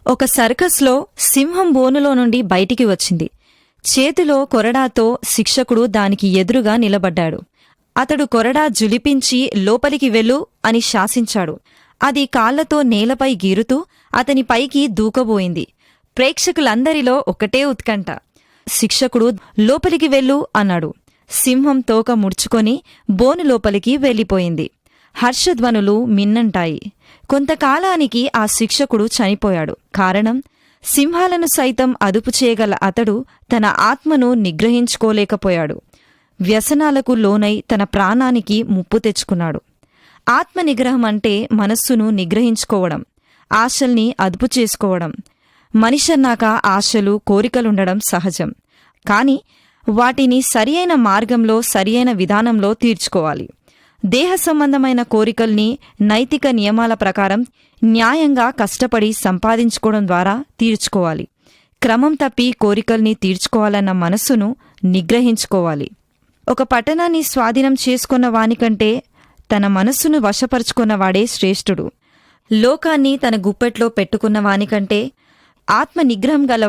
ఒక సర్కస్లో సింహం బోనులో నుండి బయటికి వచ్చింది. చేతిలో కొరడాతో శిక్షకుడు దానికి ఎదురుగా నిలబడ్డాడు. అతడు కొరడా జులిపించి లోపలికి వెళ్ళు అని శాసించాడు. అది కాళ్లతో నేలపై గీరుతూ అతని పైకి దూకబోయింది. ప్రేక్షకులందరిలో ఒకటే ఉత్కంఠ. శిక్షకుడు లోపలికి వెళ్ళు అన్నాడు. సింహం తోక ముడుచుకొని బోను లోపలికి వెళ్ళిపోయింది. హర్షధ్వనులు మిన్నంటాయి. కొంతకాలానికి ఆ శిక్షకుడు చనిపోయాడు. కారణం, సింహాలను సైతం అదుపు చేయగల అతడు తన ఆత్మను నిగ్రహించుకోలేకపోయాడు. వ్యసనాలకు లోనై తన ప్రాణానికి ముప్పు తెచ్చుకున్నాడు. ఆత్మ నిగ్రహం అంటే మనస్సును నిగ్రహించుకోవడం, ఆశల్ని అదుపు చేసుకోవడం. మనిషన్నాక ఆశలు, కోరికలుండడం సహజం. కాని వాటిని సరియైన మార్గంలో, సరియైన విధానంలో తీర్చుకోవాలి. దేహ సంబంధమైన కోరికల్ని నైతిక నియమాల ప్రకారం న్యాయంగా కష్టపడి సంపాదించుకోవడం ద్వారా తీర్చుకోవాలి. క్రమం తప్పి కోరికల్ని తీర్చుకోవాలన్న మనస్సును నిగ్రహించుకోవాలి. ఒక పట్టణాన్ని స్వాధీనం చేసుకున్న వానికంటే తన మనస్సును వశపరుచుకున్నవాడే శ్రేష్ఠుడు. లోకాన్ని తన గుప్పెట్లో పెట్టుకున్న వానికంటే ఆత్మ నిగ్రహం గల